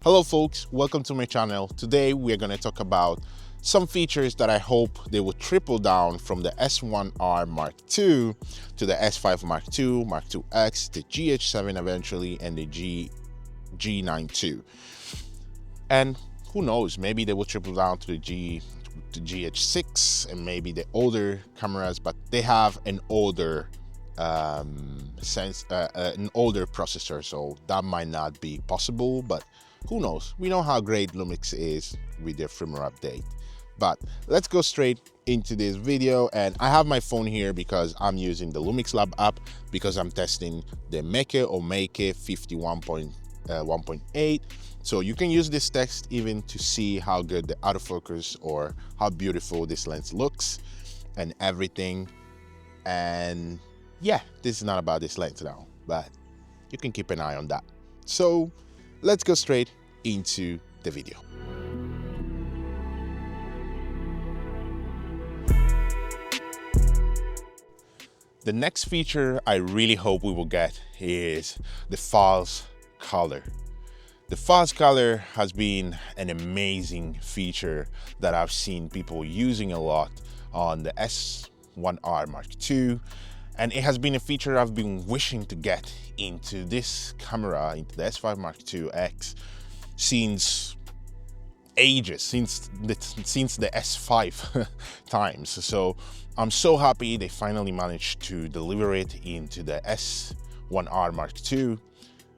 Hello folks, welcome to my channel. Today we're going to talk about some features that I hope they will triple down from the S1R Mark II to the S5 Mark II, Mark IIX, the GH7 eventually, and the G9 II. And who knows, maybe they will triple down to the GH6 and maybe the older cameras, but they have an older an older processor, so that might not be possible, but who knows. We know how great Lumix is with their firmware update. But let's go straight into this video, and I have my phone here because I'm using the Lumix Lab app because I'm testing the Make or Make 51.1.8. So you can use this text even to see how good the autofocus or how beautiful this lens looks and everything. And yeah, this is not about this lens now, but you can keep an eye on that. So let's go straight into the video. The next feature I really hope we will get is the false color. The false color has been an amazing feature that I've seen people using a lot on the S1R Mark II. And it has been a feature I've been wishing to get into this camera, into the S5 Mark IIX, since ages, since the S5 times. So I'm so happy they finally managed to deliver it into the S1R Mark II,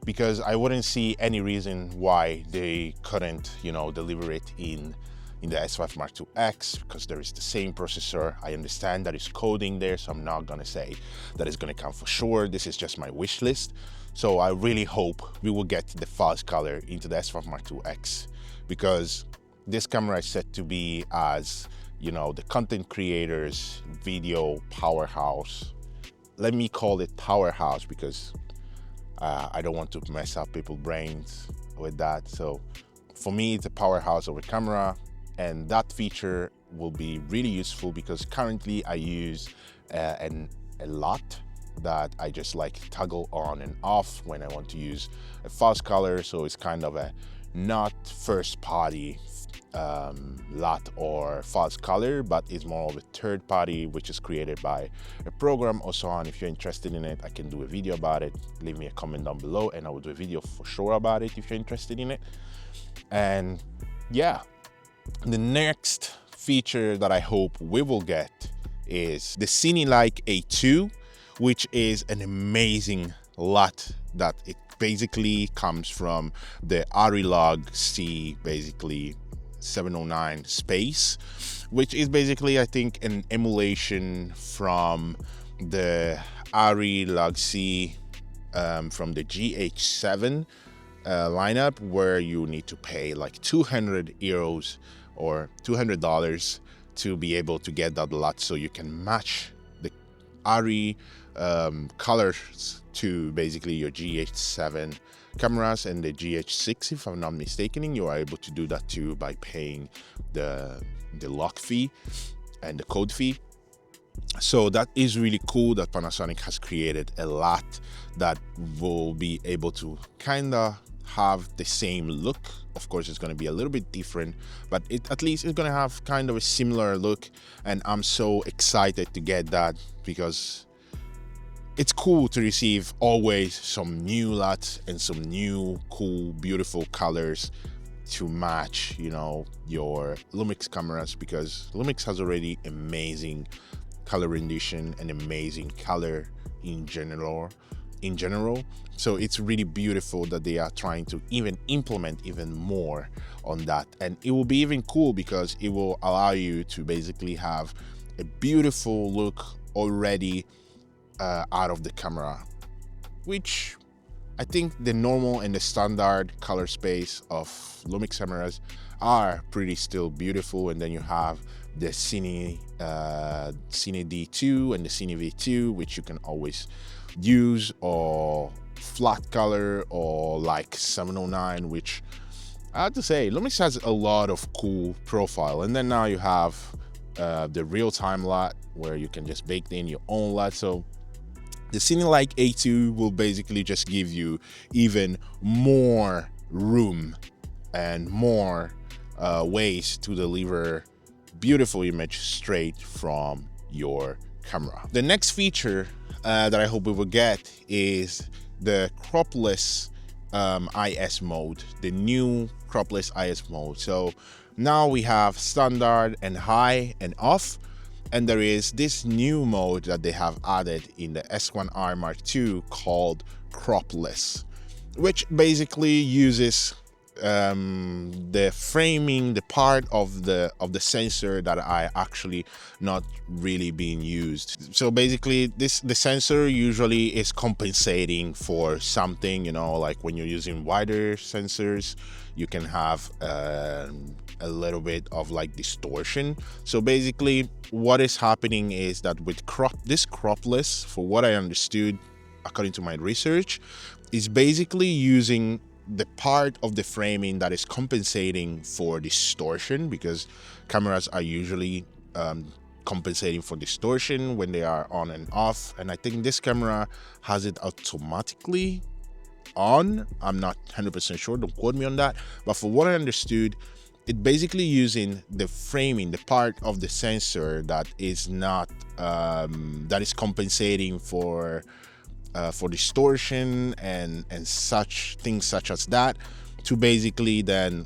because I wouldn't see any reason why they couldn't, deliver it in the S5 Mark IIX, because there is the same processor. I understand that it's coding there, so I'm not gonna say that it's gonna come for sure. This is just my wish list. So I really hope we will get the false color into the S5 Mark IIX, because this camera is set to be as, the content creators video powerhouse. Let me call it powerhouse because I don't want to mess up people's brains with that. So for me, it's a powerhouse of a camera. And that feature will be really useful because currently I use a lot that I just like toggle on and off when I want to use a false color. So it's kind of a not first party LUT or false color, but it's more of a third party, which is created by a program or so on. If you're interested in it, I can do a video about it. Leave me a comment down below and I will do a video for sure about it if you're interested in it. And yeah. The next feature that I hope we will get is the LUMIX A2, which is an amazing LUT that it basically comes from the Log C, basically 709 space, which is basically, I think, an emulation from the Log C from the GH7 lineup, where you need to pay like 200 euros or $200 to be able to get that LUT, so you can match the colors to basically your GH7 cameras and the GH6, if I'm not mistaken. You are able to do that too by paying the lock fee and the code fee. So that is really cool that Panasonic has created a LUT that will be able to kind of have the same look. Of course, it's going to be a little bit different, but at least it's going to have kind of a similar look. And I'm so excited to get that because it's cool to receive always some new LUTs and some new cool beautiful colors to match your Lumix cameras, because Lumix has already amazing color rendition and amazing color in general. So it's really beautiful that they are trying to even implement even more on that. And it will be even cool because it will allow you to basically have a beautiful look already out of the camera, which I think the normal and the standard color space of Lumix cameras are pretty still beautiful. And then you have the Cine D2 and the Cine V2, which you can always use, or flat color, or like 709, which I have to say Lumix has a lot of cool profile. And then now you have the real-time LUT where you can just bake in your own LUT. So the LUMIX A2 will basically just give you even more room and more ways to deliver beautiful image straight from your camera. The next feature that I hope we will get is the cropless IS mode, the new cropless IS mode. So now we have standard and high and off, and there is this new mode that they have added in the S1RII Mark II called cropless, which basically uses the framing, the part of the sensor that I actually not really being used. So basically the sensor usually is compensating for something, you know, like when you're using wider sensors, you can have a little bit of like distortion. So basically what is happening is that with this cropless, for what I understood according to my research, is basically using the part of the framing that is compensating for distortion, because cameras are usually compensating for distortion when they are on and off, and I think this camera has it automatically on. I'm not 100% sure, don't quote me on that, but for what I understood, it basically using the framing, the part of the sensor that is not that is compensating for distortion and such things such as that, to basically then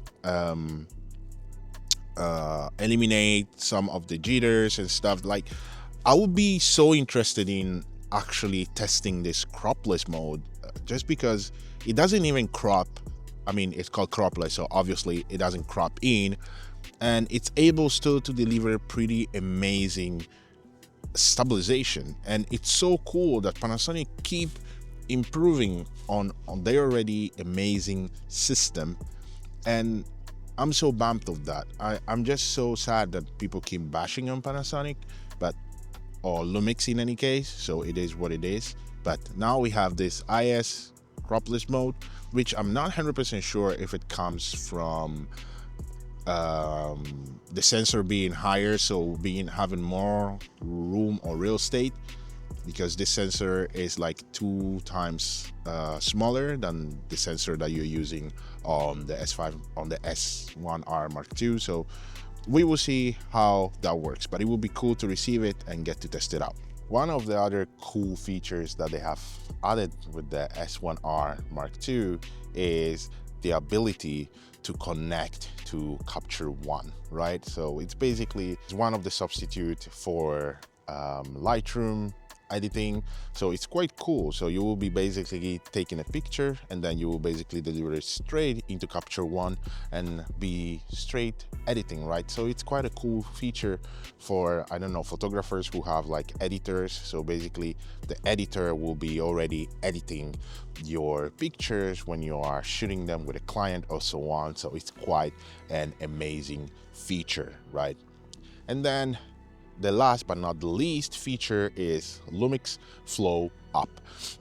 eliminate some of the jitters and stuff. Like, I would be so interested in actually testing this cropless mode, just because it doesn't even crop. I mean, it's called cropless, so obviously it doesn't crop in, and it's able still to deliver pretty amazing stabilization. And it's so cool that Panasonic keep improving on their already amazing system, and I'm so bumped of that. I'm just so sad that people keep bashing on Panasonic, but or Lumix in any case, so it is what it is. But now we have this IS cropless mode, which I'm not 100% sure if it comes from the sensor being higher, so having more room or real estate, because this sensor is like 2 times smaller than the sensor that you're using on the S1RII Mark II. So we will see how that works, but it will be cool to receive it and get to test it out. One of the other cool features that they have added with the S1RII Mark II is the ability to connect to Capture One, right? So it's basically one of the substitute for Lightroom editing, so it's quite cool. So you will be basically taking a picture and then you will basically deliver it straight into Capture One and be straight editing, right? So it's quite a cool feature for, I don't know, photographers who have like editors. So basically the editor will be already editing your pictures when you are shooting them with a client or so on. So it's quite an amazing feature, right? And then the last but not the least feature is Lumix Flow Up.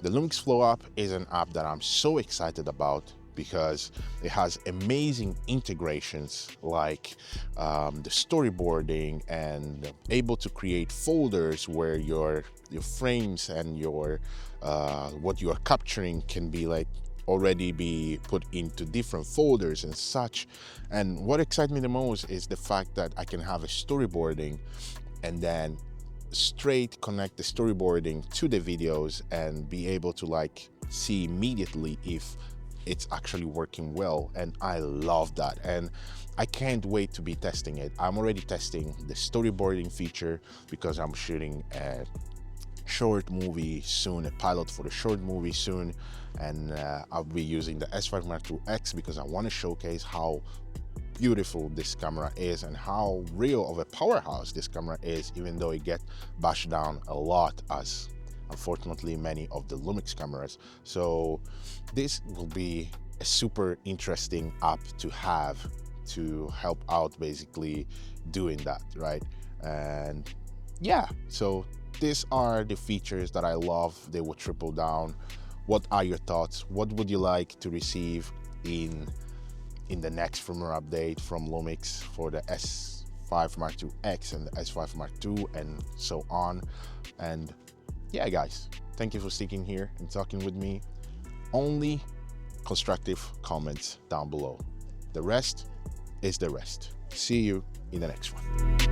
The Lumix Flow Up is an app that I'm so excited about because it has amazing integrations, like the storyboarding, and able to create folders where your frames and your what you are capturing can be like already be put into different folders and such. And what excites me the most is the fact that I can have a storyboarding and then straight connect the storyboarding to the videos and be able to like see immediately if it's actually working well. And I love that, and I can't wait to be testing it. I'm already testing the storyboarding feature because I'm shooting a short movie soon, a pilot for the short movie soon, and I'll be using the S5IIX because I want to showcase how beautiful this camera is and how real of a powerhouse this camera is, even though it gets bashed down a lot, as unfortunately many of the Lumix cameras. So this will be a super interesting app to have to help out basically doing that, right? And yeah, so these are the features that I love. They will triple down. What are your thoughts? What would you like to receive in the next firmware update from Lumix for the S5IIX and the S5II and so on? And yeah, guys, thank you for sticking here and talking with me. Only constructive comments down below. The rest is the rest. See you in the next one.